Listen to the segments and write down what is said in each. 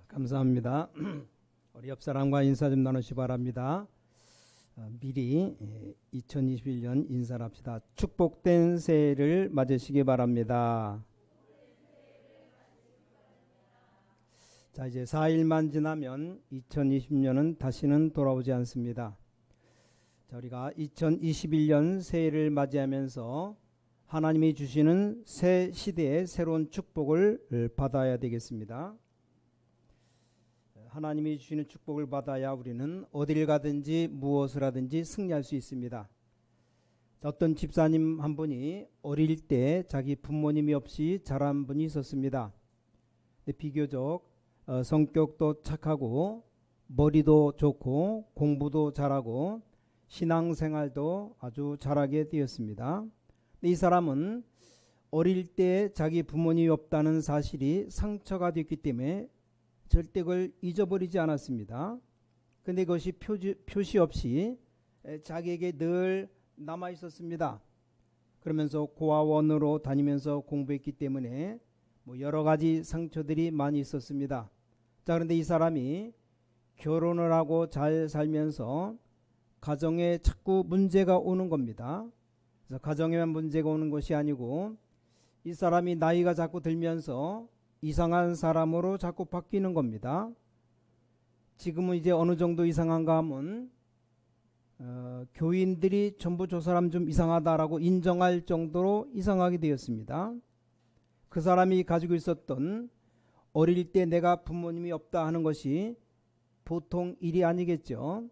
감사합니다. 우리 옆 사람과 인사 좀 나누시 바랍니다. 미리 2021년 인사를 합시다. 축복된 새해를 맞으시기 바랍니다. 자, 이제 4일만 지나면 2020년은 다시는 돌아오지 않습니다. 자, 우리가 2021년 새해를 맞이하면서 하나님이 주시는 새 시대의 새로운 축복을 받아야 되겠습니다. 하나님이 주시는 축복을 받아야 우리는 어딜 가든지 무엇을 하든지 승리할 수 있습니다. 어떤 집사님 한 분이 어릴 때 자기 부모님이 없이 자란 분이 있었습니다. 비교적 성격도 착하고 머리도 좋고 공부도 잘하고 신앙생활도 아주 잘하게 되었습니다. 이 사람은 어릴 때 자기 부모님이 없다는 사실이 상처가 됐기 때문에 절대 그걸 잊어버리지 않았습니다. 그런데 그것이 표시 없이 자기에게 늘 남아 있었습니다. 그러면서 고아원으로 다니면서 공부했기 때문에 여러 가지 상처들이 많이 있었습니다. 자, 그런데 이 사람이 결혼을 하고 잘 살면서 가정에 자꾸 문제가 오는 겁니다. 그래서 가정에만 문제가 오는 것이 아니고 이 사람이 나이가 자꾸 들면서 이상한 사람으로 자꾸 바뀌는 겁니다. 지금은 이제 어느 정도 이상한가 하면 교인들이 전부 저 사람 좀 이상하다라고 인정할 정도로 이상하게 되었습니다. 그 사람이 가지고 있었던 어릴 때 내가 부모님이 없다 하는 것이 보통 일이 아니겠죠.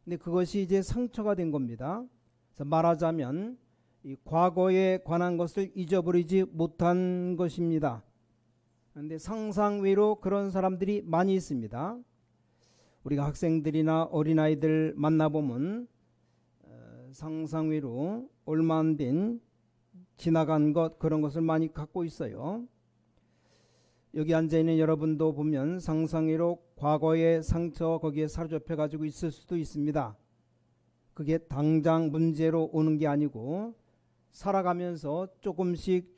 근데 그것이 이제 상처가 된 겁니다. 그래서 말하자면 이 과거에 관한 것을 잊어버리지 못한 것입니다. 그런데 상상외로 그런 사람들이 많이 있습니다. 우리가 학생들이나 어린아이들 만나보면 상상외로 얼마 안 된 지나간 것 그런 것을 많이 갖고 있어요. 여기 앉아있는 여러분도 보면 상상외로 과거의 상처 거기에 사로잡혀 가지고 있을 수도 있습니다. 그게 당장 문제로 오는 게 아니고 살아가면서 조금씩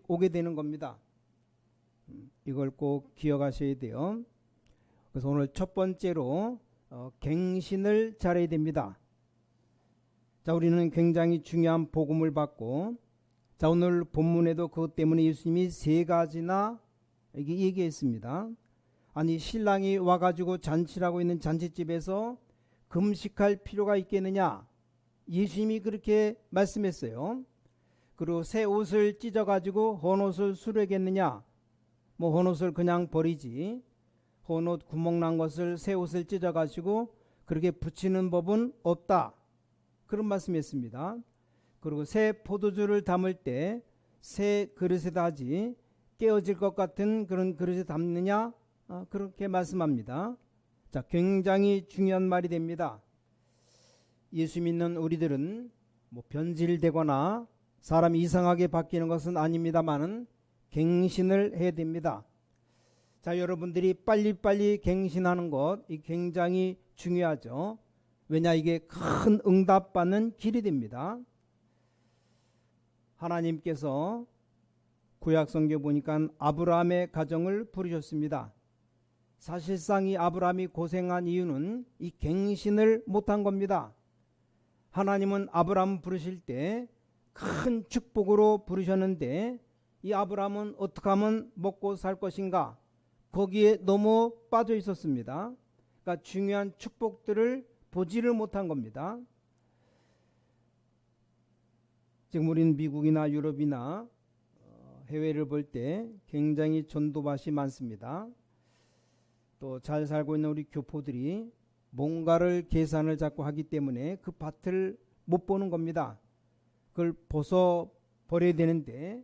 오게 되는 겁니다. 이걸 꼭 기억하셔야 돼요. 그래서 오늘 첫 번째로 갱신을 잘해야 됩니다. 자, 우리는 굉장히 중요한 복음을 받고, 자, 오늘 본문에도 그것 때문에 예수님이 세 가지나 이게 얘기했습니다. 아니, 신랑이 와가지고 잔치를 하고 있는 잔치집에서 금식할 필요가 있겠느냐? 예수님이 그렇게 말씀했어요. 그리고 새 옷을 찢어가지고 헌옷을 수르겠느냐? 헌옷을 그냥 버리지. 헌옷 구멍난 것을 새 옷을 찢어가지고 그렇게 붙이는 법은 없다. 그런 말씀했습니다. 그리고 새 포도주를 담을 때 새 그릇에다 하지 깨어질 것 같은 그런 그릇에 담느냐? 그렇게 말씀합니다. 자, 굉장히 중요한 말이 됩니다. 예수 믿는 우리들은 변질되거나 사람이 이상하게 바뀌는 것은 아닙니다만은 갱신을 해야 됩니다. 자, 여러분들이 빨리빨리 갱신하는 것 이 굉장히 중요하죠. 왜냐, 이게 큰 응답받는 길이 됩니다. 하나님께서 구약성경 보니까 아브라함의 가정을 부르셨습니다. 사실상 이 아브라함이 고생한 이유는 이 갱신을 못한 겁니다. 하나님은 아브라함 부르실 때 큰 축복으로 부르셨는데 이 아브라함은 어떻게 하면 먹고 살 것인가? 거기에 너무 빠져 있었습니다. 그러니까 중요한 축복들을 보지를 못한 겁니다. 지금 우리는 미국이나 유럽이나 해외를 볼 때 굉장히 전도밭이 많습니다. 또 잘 살고 있는 우리 교포들이 뭔가를 계산을 자꾸 하기 때문에 그 밭을 못 보는 겁니다. 그걸 벗어버려야 되는데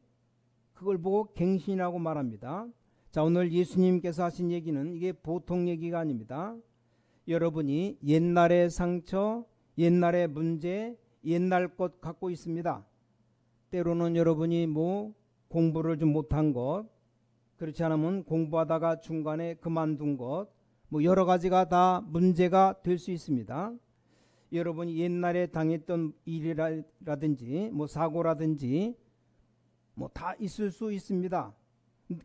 그걸 보고 갱신이라고 말합니다. 자, 오늘 예수님께서 하신 얘기는 이게 보통 얘기가 아닙니다. 여러분이 옛날의 상처, 옛날의 문제, 옛날 것 갖고 있습니다. 때로는 여러분이 공부를 좀 못한 것, 그렇지 않으면 공부하다가 중간에 그만둔 것, 여러 가지가 다 문제가 될 수 있습니다. 여러분이 옛날에 당했던 일이라든지 사고라든지 다 있을 수 있습니다.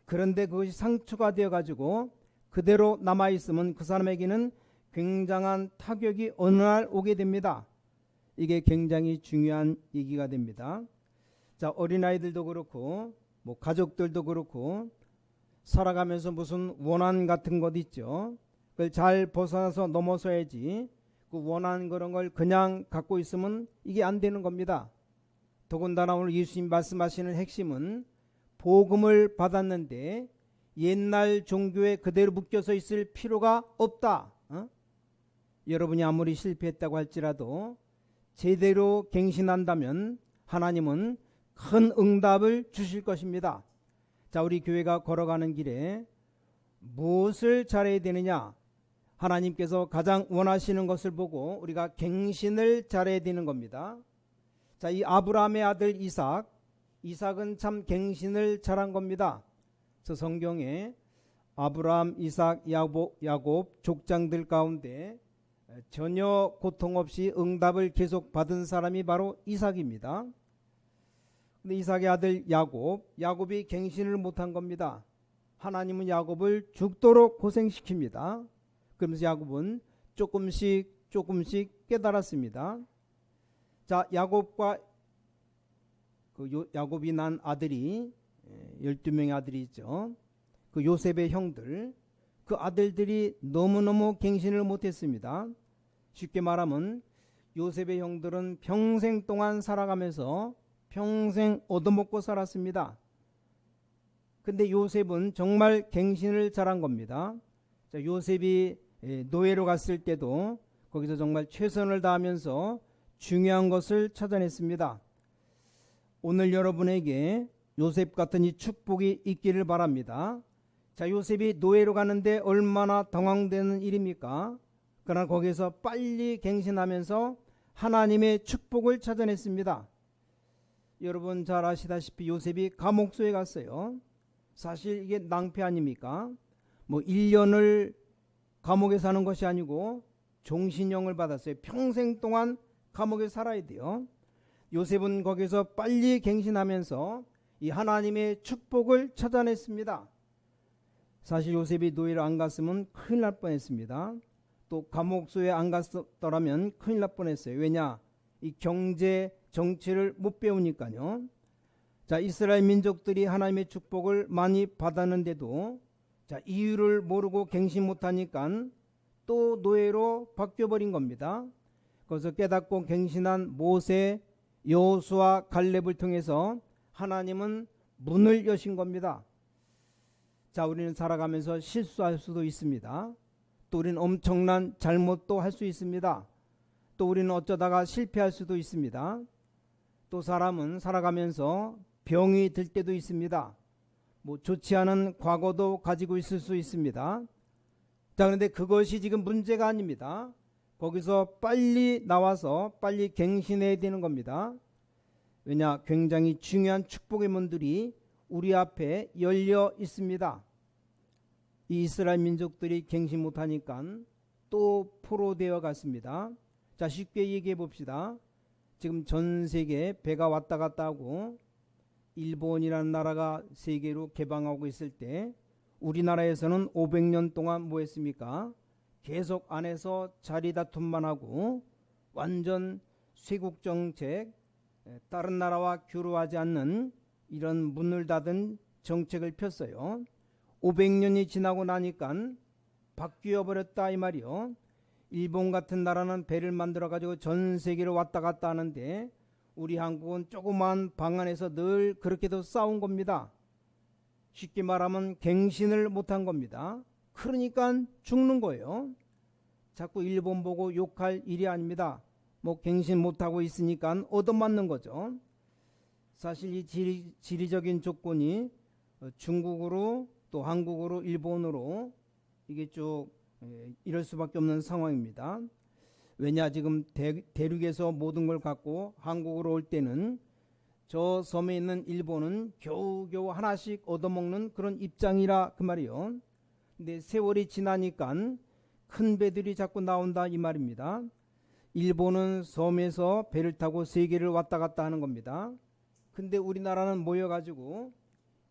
그런데 그것이 상처가 되어 가지고 그대로 남아있으면 그 사람에게는 굉장한 타격이 어느 날 오게 됩니다. 이게 굉장히 중요한 얘기가 됩니다. 자, 어린아이들도 그렇고 뭐 가족들도 그렇고 살아가면서 무슨 원한 같은 것 있죠. 그걸 잘 벗어나서 넘어서야지 그 원한 그런 걸 그냥 갖고 있으면 이게 안 되는 겁니다. 더군다나 오늘 예수님 말씀하시는 핵심은 복음을 받았는데 옛날 종교에 그대로 묶여서 있을 필요가 없다. 여러분이 아무리 실패했다고 할지라도 제대로 갱신한다면 하나님은 큰 응답을 주실 것입니다. 자, 우리 교회가 걸어가는 길에 무엇을 잘해야 되느냐? 하나님께서 가장 원하시는 것을 보고 우리가 갱신을 잘해야 되는 겁니다. 자, 이 아브라함의 아들 이삭은 참 갱신을 잘한 겁니다. 저 성경에 아브라함, 이삭, 야곱 족장들 가운데 전혀 고통 없이 응답을 계속 받은 사람이 바로 이삭입니다. 근데 이삭의 아들 야곱이 갱신을 못한 겁니다. 하나님은 야곱을 죽도록 고생시킵니다. 그러면서 야곱은 조금씩 깨달았습니다. 자, 야곱이 난 아들이 12명의 아들이 있죠. 그 요셉의 형들, 그 아들들이 너무너무 갱신을 못했습니다. 쉽게 말하면 요셉의 형들은 평생 동안 살아가면서 평생 얻어먹고 살았습니다. 근데 요셉은 정말 갱신을 잘한 겁니다. 자, 요셉이 노예로 갔을 때도 거기서 정말 최선을 다하면서 중요한 것을 찾아냈습니다. 오늘 여러분에게 요셉 같은 이 축복이 있기를 바랍니다. 자, 요셉이 노예로 가는데 얼마나 당황되는 일입니까? 그러나 거기서 빨리 갱신하면서 하나님의 축복을 찾아냈습니다. 여러분 잘 아시다시피 요셉이 감옥소에 갔어요. 사실 이게 낭패 아닙니까? 뭐 1년을 감옥에 사는 것이 아니고 종신형을 받았어요. 평생 동안 감옥에 살아야 돼요. 요셉은 거기서 빨리 갱신하면서 이 하나님의 축복을 찾아냈습니다. 사실 요셉이 노예를 안 갔으면 큰일 날 뻔했습니다. 또 감옥소에 안 갔더라면 큰일 날 뻔했어요. 왜냐? 이 경제 정치를 못 배우니까요. 자, 이스라엘 민족들이 하나님의 축복을 많이 받았는데도 자, 이유를 모르고 갱신 못하니까 또 노예로 바뀌어버린 겁니다. 그래서 깨닫고 갱신한 모세, 여호수아, 갈렙을 통해서 하나님은 문을 여신 겁니다. 자, 우리는 살아가면서 실수할 수도 있습니다. 또 우리는 엄청난 잘못도 할 수 있습니다. 또 우리는 어쩌다가 실패할 수도 있습니다. 또 사람은 살아가면서 병이 들 때도 있습니다. 뭐 좋지 않은 과거도 가지고 있을 수 있습니다. 자, 그런데 그것이 지금 문제가 아닙니다. 거기서 빨리 나와서 빨리 갱신해야 되는 겁니다. 왜냐? 굉장히 중요한 축복의 문들이 우리 앞에 열려 있습니다. 이 이스라엘 민족들이 갱신 못하니까 또 포로되어 갔습니다. 자, 쉽게 얘기해 봅시다. 지금 전 세계에 배가 왔다 갔다 하고 일본이라는 나라가 세계로 개방하고 있을 때 우리나라에서는 500년 동안 뭐 했습니까? 계속 안에서 자리 다툼만 하고 완전 쇄국정책, 다른 나라와 교류하지 않는 이런 문을 닫은 정책을 폈어요. 500년이 지나고 나니까 바뀌어 버렸다 이 말이요. 일본 같은 나라는 배를 만들어 가지고 전 세계로 왔다 갔다 하는데 우리 한국은 조그만 방 안에서 늘 그렇게도 싸운 겁니다. 쉽게 말하면 갱신을 못한 겁니다. 그러니까 죽는 거예요. 자꾸 일본 보고 욕할 일이 아닙니다. 뭐 갱신 못하고 있으니까 얻어맞는 거죠. 사실 이 지리적인 조건이 중국으로 또 한국으로 일본으로 이게 쭉 이럴 수밖에 없는 상황입니다. 왜냐? 지금 대륙에서 모든 걸 갖고 한국으로 올 때는 저 섬에 있는 일본은 겨우겨우 하나씩 얻어먹는 그런 입장이라 그 말이요. 근데 세월이 지나니까 큰 배들이 자꾸 나온다 이 말입니다. 일본은 섬에서 배를 타고 세계를 왔다 갔다 하는 겁니다. 근데 우리나라는 모여가지고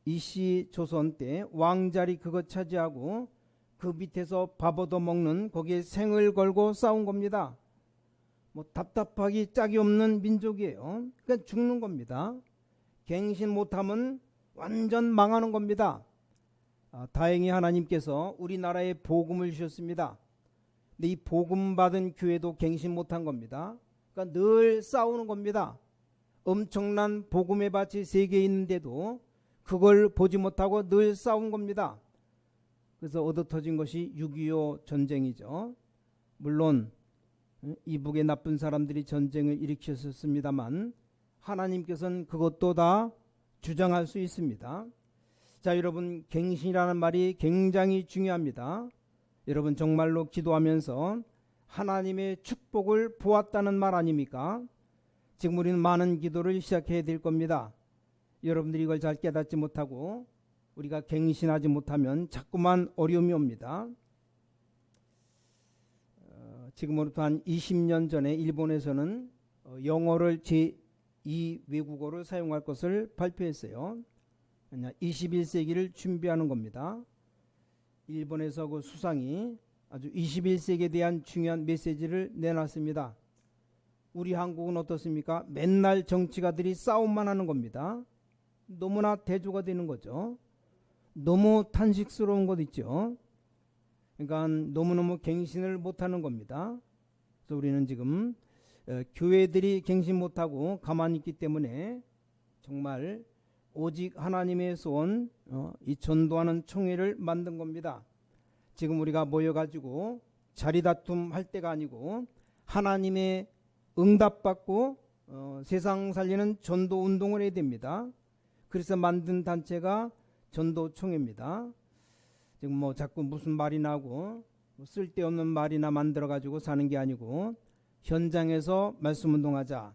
이씨 조선 때 왕자리 그거 차지하고 그 밑에서 밥 얻어먹는 거기에 생을 걸고 싸운 겁니다. 뭐 답답하기 짝이 없는 민족이에요. 그러니까 죽는 겁니다. 갱신 못하면 완전 망하는 겁니다. 다행히 하나님께서 우리나라에 복음을 주셨습니다. 근데 이 복음 받은 교회도 갱신 못한 겁니다. 그러니까 늘 싸우는 겁니다. 엄청난 복음의 밭이 세계에 있는데도 그걸 보지 못하고 늘 싸운 겁니다. 그래서 얻어터진 것이 6.25 전쟁이죠. 물론 이북의 나쁜 사람들이 전쟁을 일으켰었습니다만 하나님께서는 그것도 다 주장할 수 있습니다. 자, 여러분, 갱신이라는 말이 굉장히 중요합니다. 여러분 정말로 기도하면서 하나님의 축복을 보았다는 말 아닙니까? 지금 우리는 많은 기도를 시작해야 될 겁니다. 여러분들이 이걸 잘 깨닫지 못하고 우리가 갱신하지 못하면 자꾸만 어려움이 옵니다. 지금으로부터 한 20년 전에 일본에서는 영어를 제2 외국어로 사용할 것을 발표했어요. 21세기를 준비하는 겁니다. 일본에서 그 수상이 아주 21세기에 대한 중요한 메시지를 내놨습니다. 우리 한국은 어떻습니까? 맨날 정치가들이 싸움만 하는 겁니다. 너무나 대조가 되는 거죠. 너무 탄식스러운 것 있죠. 그러니까 너무너무 갱신을 못하는 겁니다. 그래서 우리는 지금 교회들이 갱신 못하고 가만히 있기 때문에 정말 오직 하나님에서 온 이 전도하는 총회를 만든 겁니다. 지금 우리가 모여가지고 자리다툼 할 때가 아니고 하나님의 응답받고 세상 살리는 전도 운동을 해야 됩니다. 그래서 만든 단체가 전도총회입니다. 지금 뭐 자꾸 무슨 말이 나고 쓸데없는 말이나 만들어 가지고 사는 게 아니고 현장에서 말씀 운동하자.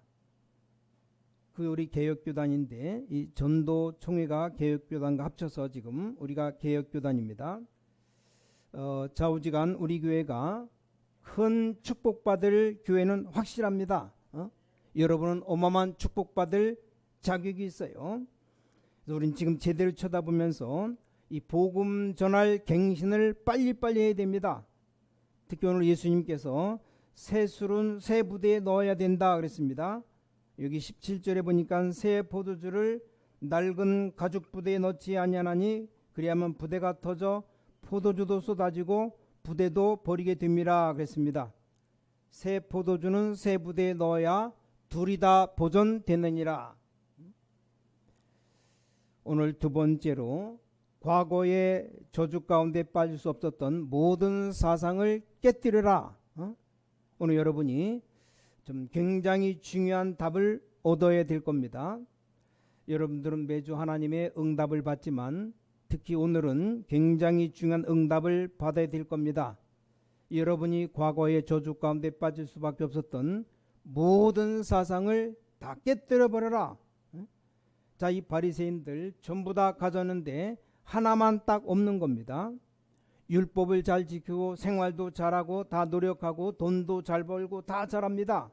그 우리 개혁교단인데 이 전도총회가 개혁교단과 합쳐서 지금 우리가 개혁교단입니다. 좌우지간 우리 교회가 큰 축복받을 교회는 확실합니다. 여러분은 어마어마한 축복받을 자격이 있어요. 그래서 우리는 지금 제대로 쳐다보면서 이 복음 전할 갱신을 빨리빨리 해야 됩니다. 특히 오늘 예수님께서 새 술은 새 부대에 넣어야 된다 그랬습니다. 여기 17절에 보니까 새 포도주를 낡은 가죽 부대에 넣지 아니하나니 그리하면 부대가 터져 포도주도 쏟아지고 부대도 버리게 됩니다 그랬습니다. 새 포도주는 새 부대에 넣어야 둘이 다 보존되느니라. 오늘 두 번째로 과거의 저주 가운데 빠질 수 없었던 모든 사상을 깨뜨려라. 오늘 여러분이 좀 굉장히 중요한 답을 얻어야 될 겁니다. 여러분들은 매주 하나님의 응답을 받지만 특히 오늘은 굉장히 중요한 응답을 받아야 될 겁니다. 여러분이 과거의 저주 가운데 빠질 수밖에 없었던 모든 사상을 다 깨뜨려 버려라. 자, 이 바리새인들 전부 다 가졌는데 하나만 딱 없는 겁니다. 율법을 잘 지키고 생활도 잘하고 다 노력하고 돈도 잘 벌고 다 잘합니다.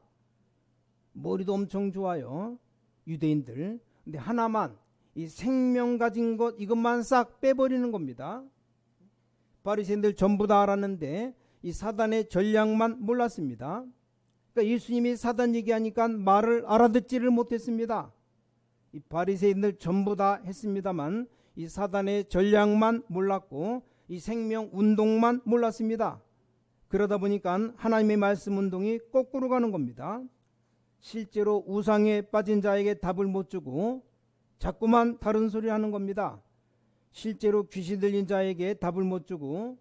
머리도 엄청 좋아요. 유대인들. 근데 하나만 이 생명 가진 것 이것만 싹 빼버리는 겁니다. 바리새인들 전부 다 알았는데 이 사단의 전략만 몰랐습니다. 그러니까 예수님이 사단 얘기하니까 말을 알아듣지를 못했습니다. 이 바리새인들 전부 다 했습니다만 이 사단의 전략만 몰랐고 이 생명 운동만 몰랐습니다. 그러다 보니까 하나님의 말씀 운동이 거꾸로 가는 겁니다. 실제로 우상에 빠진 자에게 답을 못 주고 자꾸만 다른 소리 하는 겁니다. 실제로 귀신 들린 자에게 답을 못 주고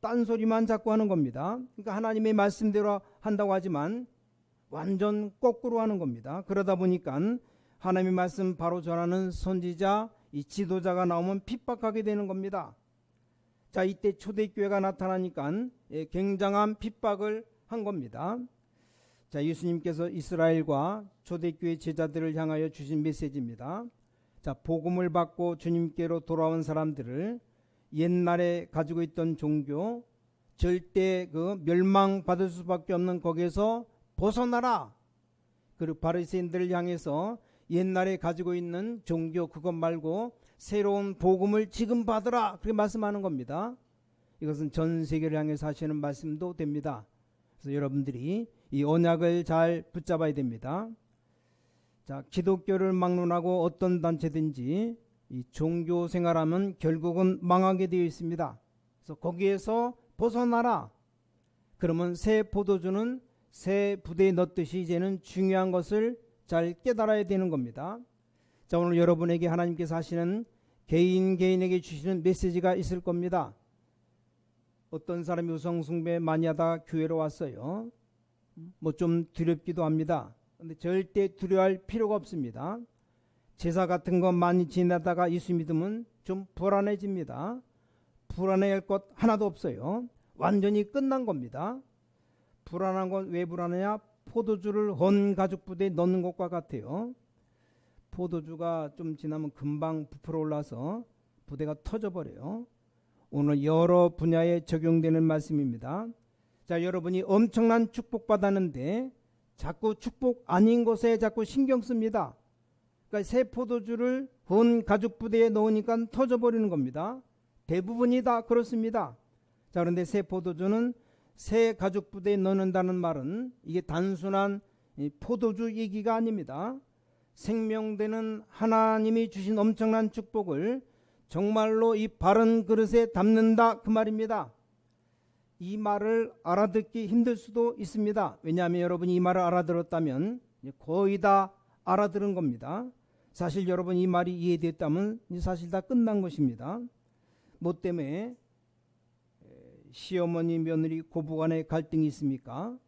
딴소리만 자꾸 하는 겁니다. 그러니까 하나님의 말씀대로 한다고 하지만 완전 거꾸로 하는 겁니다. 그러다 보니까 하나님의 말씀 바로 전하는 선지자, 이 지도자가 나오면 핍박하게 되는 겁니다. 자, 이때 초대교회가 나타나니까 굉장한 핍박을 한 겁니다. 자, 예수님께서 이스라엘과 초대교회 제자들을 향하여 주신 메시지입니다. 자, 복음을 받고 주님께로 돌아온 사람들을 옛날에 가지고 있던 종교 절대 그 멸망받을 수밖에 없는 거기에서 벗어나라. 그리고 바리새인들을 향해서 옛날에 가지고 있는 종교 그것 말고 새로운 복음을 지금 받으라. 그렇게 말씀하는 겁니다. 이것은 전 세계를 향해서 하시는 말씀도 됩니다. 그래서 여러분들이 이 언약을 잘 붙잡아야 됩니다. 자, 기독교를 막론하고 어떤 단체든지 이 종교 생활하면 결국은 망하게 되어 있습니다. 그래서 거기에서 벗어나라. 그러면 새 포도주는 새 부대에 넣듯이 이제는 중요한 것을 잘 깨달아야 되는 겁니다. 자, 오늘 여러분에게 하나님께서 하시는 개인에게 주시는 메시지가 있을 겁니다. 어떤 사람이 우상숭배 많이 하다 교회로 왔어요. 뭐 좀 두렵기도 합니다. 근데 절대 두려워할 필요가 없습니다. 제사 같은 거 많이 지내다가 예수 믿으면 좀 불안해집니다. 불안해할 것 하나도 없어요. 완전히 끝난 겁니다. 불안한 건 왜 불안하냐? 포도주를 헌 가죽 부대에 넣는 것과 같아요. 포도주가 좀 지나면 금방 부풀어 올라서 부대가 터져버려요. 오늘 여러 분야에 적용되는 말씀입니다. 자, 여러분이 엄청난 축복 받았는데 자꾸 축복 아닌 것에 자꾸 신경 씁니다. 그러니까 새 포도주를 헌 가죽 부대에 넣으니까 터져버리는 겁니다. 대부분이 다 그렇습니다. 자, 그런데 새 포도주는 새 가죽 부대에 넣는다는 말은 이게 단순한 포도주 얘기가 아닙니다. 생명되는 하나님이 주신 엄청난 축복을 정말로 이 바른 그릇에 담는다, 그 말입니다. 이 말을 알아듣기 힘들 수도 있습니다. 왜냐하면 여러분이 이 말을 알아들었다면 거의 다 알아들은 겁니다. 사실 여러분 이 말이 이해됐다면 사실 다 끝난 것입니다. 뭐 때문에 시어머니 며느리 고부간에 갈등이 있습니까?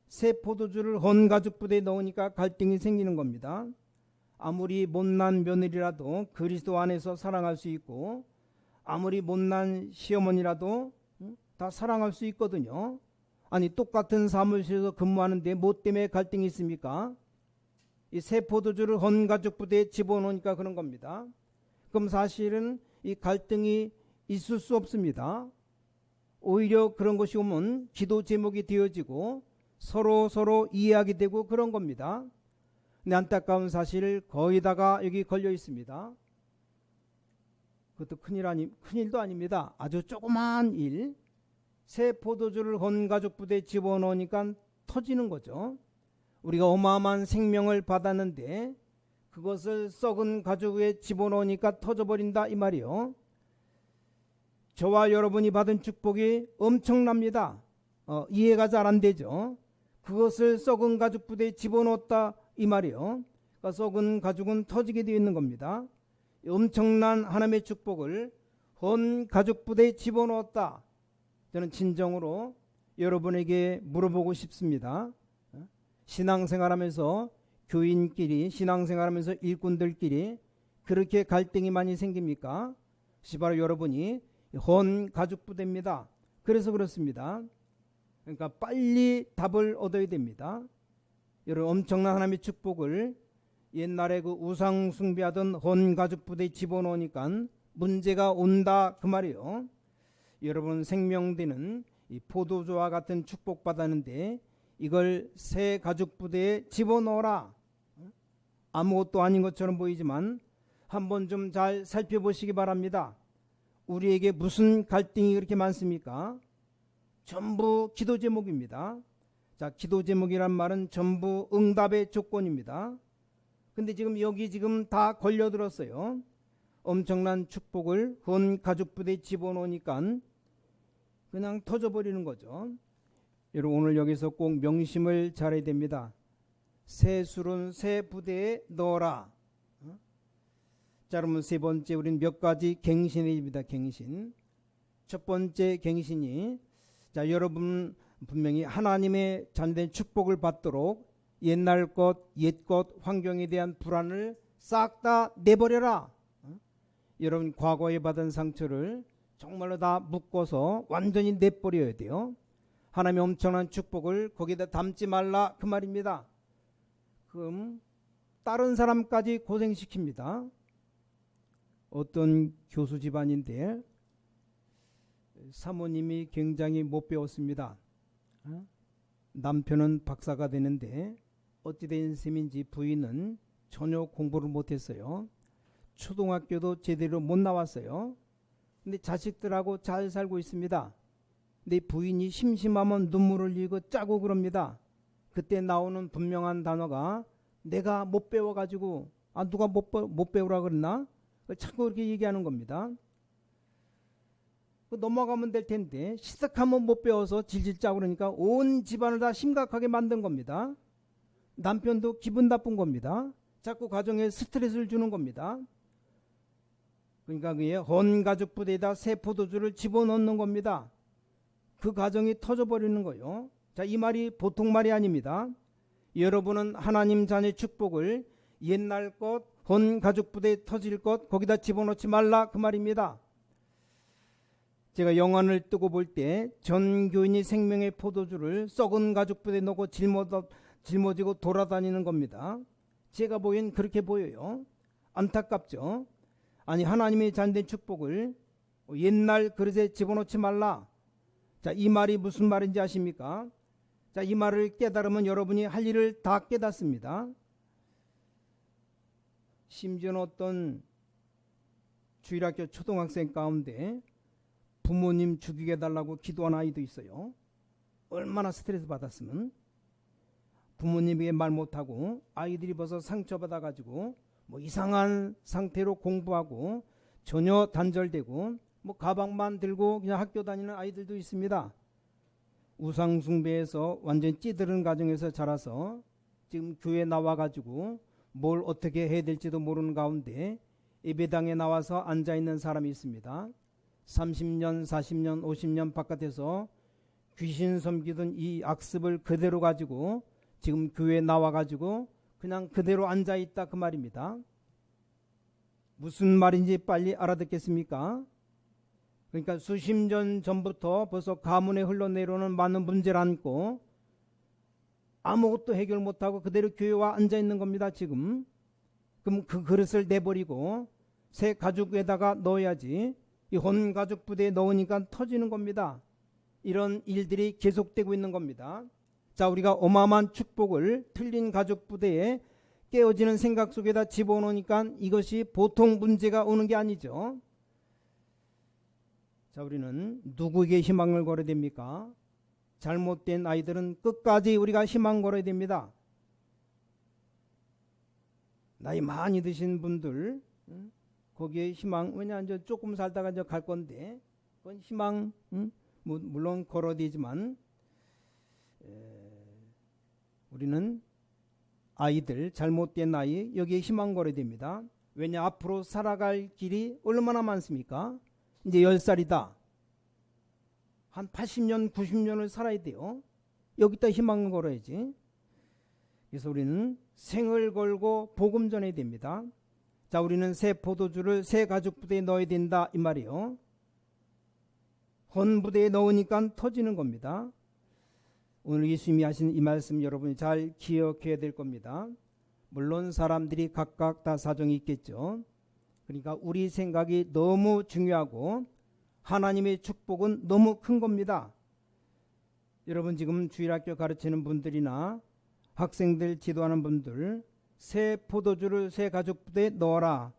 새 포도주를 헌 가죽 부대에 넣으니까 갈등이 생기는 겁니다. 아무리 못난 며느리라도 그리스도 안에서 사랑할 수 있고 아무리 못난 시어머니라도 다 사랑할 수 있거든요. 아니 똑같은 사무실에서 근무하는데 뭐 때문에 갈등이 있습니까? 이 새 포도주를 헌 가죽 부대에 집어넣으니까 그런 겁니다. 그럼 사실은 이 갈등이 있을 수 없습니다. 오히려 그런 것이 오면 기도 제목이 되어지고 서로 이해하게 되고 그런 겁니다. 근데 안타까운 사실 거의 다가 여기 걸려 있습니다. 그것도 큰일도 아닙니다. 아주 조그마한 일. 새 포도주를 헌 가죽 부대에 집어넣으니까 터지는 거죠. 우리가 어마어마한 생명을 받았는데 그것을 썩은 가죽에 집어넣으니까 터져버린다, 이 말이요. 저와 여러분이 받은 축복이 엄청납니다. 이해가 잘 안 되죠. 그것을 썩은 가죽 부대에 집어넣었다, 이 말이요. 그러니까 썩은 가죽은 터지게 되어 있는 겁니다. 엄청난 하나님의 축복을 헌 가죽 부대에 집어넣었다. 저는 진정으로 여러분에게 물어보고 싶습니다. 신앙생활하면서 교인끼리, 신앙생활하면서 일꾼들끼리 그렇게 갈등이 많이 생깁니까? 바로 여러분이 헌 가죽 부대입니다. 그래서 그렇습니다. 그러니까 빨리 답을 얻어야 됩니다. 여러분 엄청난 하나님의 축복을 옛날에 그 우상 숭배하던 헌 가죽 부대에 집어넣으니까 문제가 온다, 그 말이에요. 여러분 생명되는 이 포도주와 같은 축복 받았는데 이걸 새 가죽 부대에 집어넣어라. 아무것도 아닌 것처럼 보이지만 한번 좀 잘 살펴보시기 바랍니다. 우리에게 무슨 갈등이 그렇게 많습니까? 전부 기도 제목입니다. 자, 기도 제목이란 말은 전부 응답의 조건입니다. 근데 지금 다 걸려들었어요. 엄청난 축복을 헌 가죽 부대에 집어넣으니까 그냥 터져버리는 거죠. 여러분 오늘 여기서 꼭 명심을 잘해야 됩니다. 새 술은 새 부대에 넣어라. 자, 그러면 세 번째 우리는 몇 가지 갱신입니다. 갱신. 첫 번째 갱신이, 자, 여러분 분명히 하나님의 자녀된 축복을 받도록 옛날 것, 옛 것, 환경에 대한 불안을 싹 다 내버려라. 여러분 과거에 받은 상처를 정말로 다 묶어서 완전히 내버려야 돼요. 하나님의 엄청난 축복을 거기다 담지 말라, 그 말입니다. 그럼 다른 사람까지 고생시킵니다. 어떤 교수 집안인데 사모님이 굉장히 못 배웠습니다. 남편은 박사가 되는데 어찌된 셈인지 부인은 전혀 공부를 못했어요. 초등학교도 제대로 못 나왔어요. 근데 자식들하고 잘 살고 있습니다. 근데 부인이 심심하면 눈물을 흘리고 짜고 그럽니다. 그때 나오는 분명한 단어가 내가 못 배워가지고 누가 못 배우라 그랬나? 자꾸 그렇게 얘기하는 겁니다. 넘어가면 될 텐데 시작하면 못 배워서 질질 짜고 그러니까 온 집안을 다 심각하게 만든 겁니다. 남편도 기분 나쁜 겁니다. 자꾸 가정에 스트레스를 주는 겁니다. 그러니까 그게 헌가죽 부대에다 새 포도주를 집어넣는 겁니다. 그 가정이 터져버리는 거예요. 자, 이 말이 보통 말이 아닙니다. 여러분은 하나님 자녀의 축복을 옛날 것, 헌가죽 부대에 터질 것 거기다 집어넣지 말라 그 말입니다. 제가 영안을 뜨고 볼 때 전 교인이 생명의 포도주를 썩은 가죽 부대에 넣고 짊어지고 돌아다니는 겁니다. 제가 보기엔 그렇게 보여요. 안타깝죠. 아니 하나님의 잔된 축복을 옛날 그릇에 집어넣지 말라. 자, 이 말이 무슨 말인지 아십니까? 자, 이 말을 깨달으면 여러분이 할 일을 다 깨닫습니다. 심지어는 어떤 주일학교 초등학생 가운데 부모님 죽이게 해달라고 기도한 아이도 있어요. 얼마나 스트레스 받았으면. 부모님에게 말 못하고 아이들이 벌써 상처받아가지고 뭐 이상한 상태로 공부하고 전혀 단절되고 뭐 가방만 들고 그냥 학교 다니는 아이들도 있습니다. 우상숭배에서 완전 찌들은 가정에서 자라서 지금 교회 나와가지고 뭘 어떻게 해야 될지도 모르는 가운데 예배당에 나와서 앉아있는 사람이 있습니다. 30년, 40년, 50년 바깥에서 귀신 섬기던 이 악습을 그대로 가지고 지금 교회에 나와가지고 그냥 그대로 앉아있다 그 말입니다. 무슨 말인지 빨리 알아듣겠습니까? 그러니까 수십 년 전부터 벌써 가문에 흘러내려오는 많은 문제를 안고 아무것도 해결 못하고 그대로 교회와 앉아있는 겁니다. 지금. 그럼 그 그릇을 내버리고 새 가죽에다가 넣어야지. 이 헌가죽 부대에 넣으니까 터지는 겁니다. 이런 일들이 계속되고 있는 겁니다. 자, 우리가 어마어마한 축복을 틀린 가죽 부대에 깨어지는 생각 속에다 집어넣으니까 이것이 보통 문제가 오는 게 아니죠. 자, 우리는 누구에게 희망을 걸어야 됩니까? 잘못된 아이들은 끝까지 우리가 희망 걸어야 됩니다. 나이 많이 드신 분들 거기에 희망, 왜냐 이제 조금 살다가 이제 갈 건데 그건 희망 물론 걸어야 되지만 우리는 아이들, 잘못된 아이 여기에 희망 걸어야 됩니다. 왜냐 앞으로 살아갈 길이 얼마나 많습니까? 이제 10살이다. 한 80년, 90년을 살아야 돼요. 여기다 희망을 걸어야지. 그래서 우리는 생을 걸고 복음 전해야 됩니다. 자, 우리는 새 포도주를 새 가죽 부대에 넣어야 된다 이 말이에요. 헌 부대에 넣으니까 터지는 겁니다. 오늘 예수님이 하신 이 말씀 여러분이 잘 기억해야 될 겁니다. 물론 사람들이 각각 다 사정이 있겠죠. 그러니까 우리 생각이 너무 중요하고 하나님의 축복은 너무 큰 겁니다. 여러분 지금 주일학교 가르치는 분들이나 학생들 지도하는 분들 새 포도주를 새 가죽 부대에 넣어라.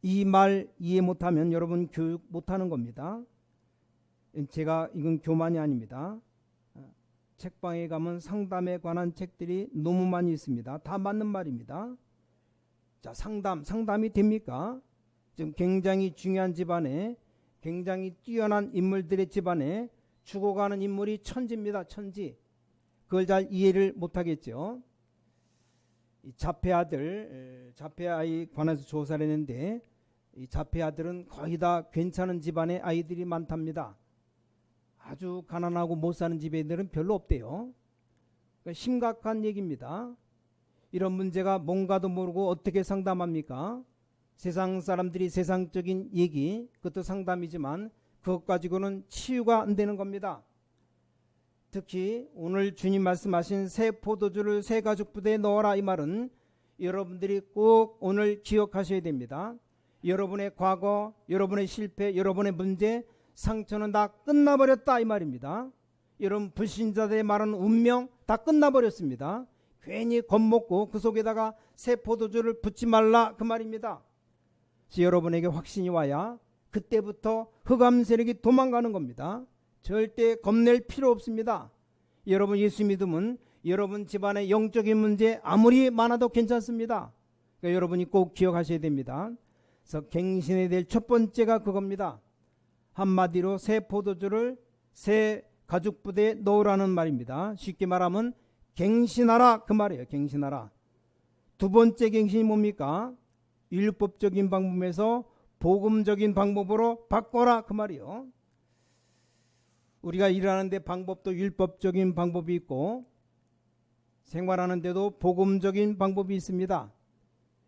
이 말 이해 못하면 여러분 교육 못하는 겁니다. 제가 이건 교만이 아닙니다. 책방에 가면 상담에 관한 책들이 너무 많이 있습니다. 다 맞는 말입니다. 자, 상담이 됩니까? 지금 굉장히 중요한 집안에 굉장히 뛰어난 인물들의 집안에 죽어가는 인물이 천지입니다. 천지. 그걸 잘 이해를 못하겠죠. 이 자폐 아이 관해서 조사를 했는데 이 자폐 아들은 거의 다 괜찮은 집안의 아이들이 많답니다. 아주 가난하고 못 사는 집 애들은 별로 없대요. 그러니까 심각한 얘기입니다. 이런 문제가 뭔가도 모르고 어떻게 상담합니까? 세상 사람들이 세상적인 얘기, 그것도 상담이지만 그것 가지고는 치유가 안 되는 겁니다. 특히 오늘 주님 말씀하신 새 포도주를 새 가죽 부대에 넣어라 이 말은 여러분들이 꼭 오늘 기억하셔야 됩니다. 여러분의 과거, 여러분의 실패, 여러분의 문제, 상처는 다 끝나버렸다 이 말입니다. 여러분 불신자들의 말은 운명 다 끝나버렸습니다. 괜히 겁먹고 그 속에다가 새 포도주를 붓지 말라 그 말입니다. 여러분에게 확신이 와야 그때부터 흑암 세력이 도망가는 겁니다. 절대 겁낼 필요 없습니다. 여러분 예수 믿으면 여러분 집안의 영적인 문제 아무리 많아도 괜찮습니다. 그러니까 여러분이 꼭 기억하셔야 됩니다. 그래서 갱신해야 될 첫 번째가 그겁니다. 한마디로 새 포도주를 새 가죽 부대에 넣으라는 말입니다. 쉽게 말하면 갱신하라 그 말이에요. 갱신하라. 두 번째 갱신이 뭡니까? 율법적인 방법에서 복음적인 방법으로 바꿔라 그 말이요. 우리가 일하는데 방법도 율법적인 방법이 있고 생활하는데도 복음적인 방법이 있습니다.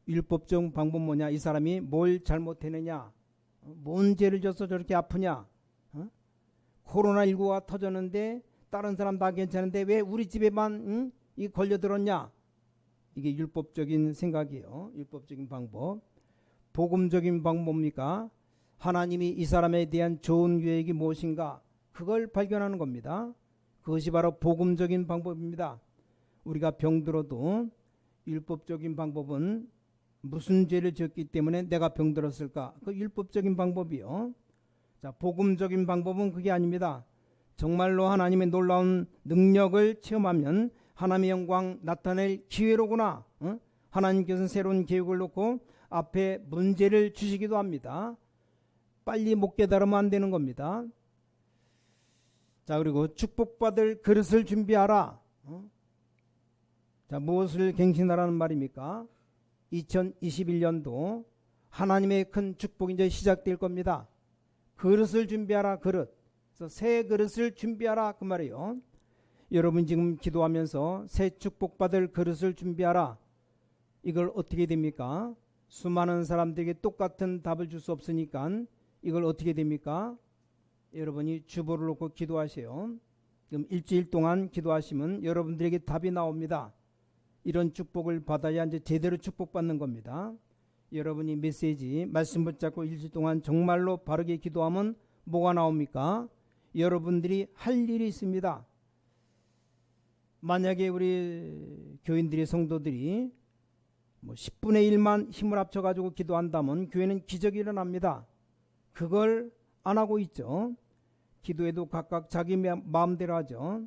율법적 방법 뭐냐? 이 사람이 뭘 잘못했느냐? 뭔 죄를 져서 저렇게 아프냐? 코로나19가 터졌는데 다른 사람 다 괜찮은데 왜 우리 집에만 이 걸려들었냐? 이게 율법적인 생각이에요. 율법적인 방법. 복음적인 방법입니까? 하나님이 이 사람에 대한 좋은 계획이 무엇인가? 그걸 발견하는 겁니다. 그것이 바로 복음적인 방법입니다. 우리가 병들어도 율법적인 방법은 무슨 죄를 지었기 때문에 내가 병들었을까? 그 율법적인 방법이요. 자, 복음적인 방법은 그게 아닙니다. 정말로 하나님의 놀라운 능력을 체험하면 하나님의 영광 나타낼 기회로구나. 하나님께서는 새로운 계획을 놓고 앞에 문제를 주시기도 합니다. 빨리 못 깨달으면 안 되는 겁니다. 자, 그리고 축복받을 그릇을 준비하라. 자, 무엇을 갱신하라는 말입니까? 2021년도 하나님의 큰 축복이 이제 시작될 겁니다. 그릇을 준비하라. 그릇. 그래서 새 그릇을 준비하라 그 말이에요. 여러분 지금 기도하면서 새 축복받을 그릇을 준비하라. 이걸 어떻게 됩니까? 수많은 사람들에게 똑같은 답을 줄 수 없으니까 이걸 어떻게 됩니까? 여러분이 주보를 놓고 기도하세요. 그럼 일주일 동안 기도하시면 여러분들에게 답이 나옵니다. 이런 축복을 받아야 이제 제대로 축복받는 겁니다. 여러분이 메시지 말씀 붙잡고 일주일 동안 정말로 바르게 기도하면 뭐가 나옵니까? 여러분들이 할 일이 있습니다. 만약에 우리 교인들이 성도들이 10분의 1만 힘을 합쳐가지고 기도한다면 교회는 기적이 일어납니다. 그걸 안 하고 있죠. 기도에도 각각 자기 마음대로 하죠.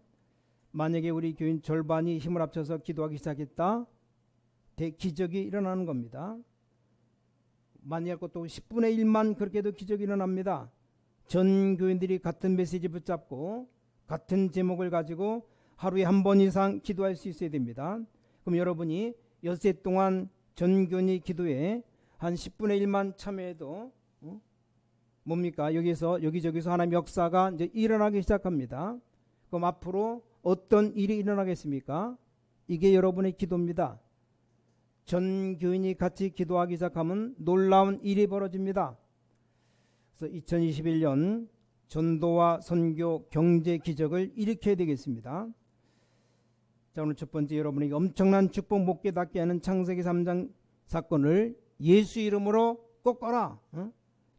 만약에 우리 교인 절반이 힘을 합쳐서 기도하기 시작했다, 대기적이 일어나는 겁니다. 만약에 또 10분의 1만 그렇게 해도 기적이 일어납니다. 전 교인들이 같은 메시지 붙잡고 같은 제목을 가지고 하루에 한 번 이상 기도할 수 있어야 됩니다. 그럼 여러분이 엿새 동안 전 교인이 기도에 한 10분의 1만 참여해도 뭡니까? 여기저기서 하나님의 역사가 이제 일어나기 시작합니다. 그럼 앞으로 어떤 일이 일어나겠습니까? 이게 여러분의 기도입니다. 전 교인이 같이 기도하기 시작하면 놀라운 일이 벌어집니다. 그래서 2021년 전도와 선교 경제 기적을 일으켜야 되겠습니다. 자, 오늘 첫 번째 여러분에게 엄청난 축복 못 깨닫게 하는 창세기 3장 사건을 예수 이름으로 꺾어라.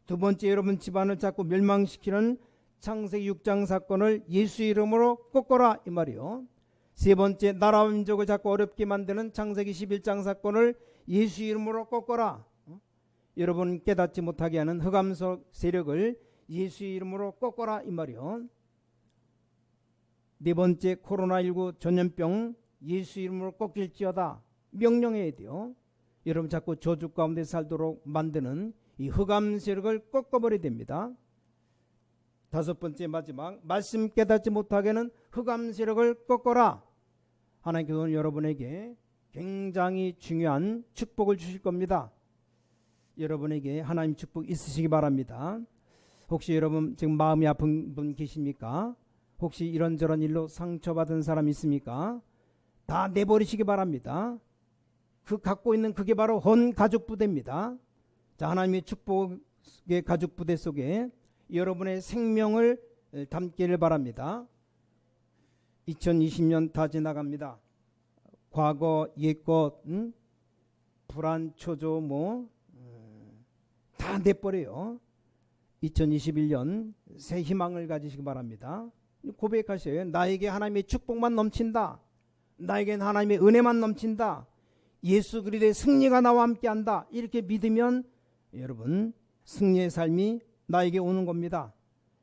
두 번째 여러분 집안을 자꾸 멸망시키는 창세기 6장 사건을 예수 이름으로 꺾어라 이 말이요. 세 번째 나라와 민족을 자꾸 어렵게 만드는 창세기 11장 사건을 예수 이름으로 꺾어라. 여러분 깨닫지 못하게 하는 흑암석 세력을 예수 이름으로 꺾어라 이 말이요. 네 번째 코로나19 전염병 예수 이름으로 꺾일지어다 명령해야 돼요. 여러분 자꾸 저주 가운데 살도록 만드는 이 흑암 세력을 꺾어버려야 됩니다. 다섯 번째 마지막 말씀 깨닫지 못하게 하는 흑암 세력을 꺾어라. 하나님께서는 여러분에게 굉장히 중요한 축복을 주실 겁니다. 여러분에게 하나님 축복 있으시기 바랍니다. 혹시 여러분 지금 마음이 아픈 분 계십니까? 혹시 이런저런 일로 상처받은 사람 있습니까? 다 내버리시기 바랍니다. 그 갖고 있는 그게 바로 헌 가죽부대입니다. 자, 하나님의 축복의 가죽부대 속에 여러분의 생명을 담기를 바랍니다. 2020년 다 지나갑니다. 과거 옛것 불안 초조 다 내버려요. 2021년 새 희망을 가지시기 바랍니다. 고백하셔요. 나에게 하나님의 축복만 넘친다. 나에겐 하나님의 은혜만 넘친다. 예수 그리스도의 승리가 나와 함께한다. 이렇게 믿으면 여러분 승리의 삶이 나에게 오는 겁니다.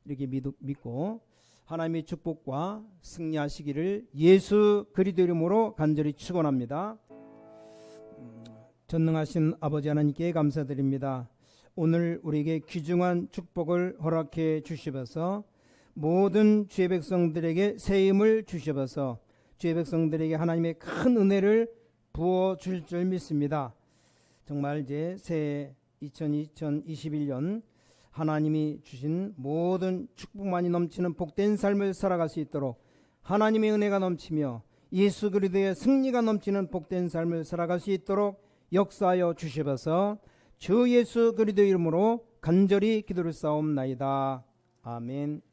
이렇게 믿고 하나님의 축복과 승리하시기를 예수 그리스도 이름으로 간절히 축원합니다. 전능하신 아버지 하나님께 감사드립니다. 오늘 우리에게 귀중한 축복을 허락해 주시어서 모든 주의 백성들에게 새 힘을 주시어서 주의 백성들에게 하나님의 큰 은혜를 부어 주실 줄 믿습니다. 정말 이제 새 2021년 하나님이 주신 모든 축복만이 넘치는 복된 삶을 살아갈 수 있도록 하나님의 은혜가 넘치며 예수 그리스도의 승리가 넘치는 복된 삶을 살아갈 수 있도록 역사하여 주시어서 주 예수 그리스도 이름으로 간절히 기도를 쌓옵나이다. 아멘.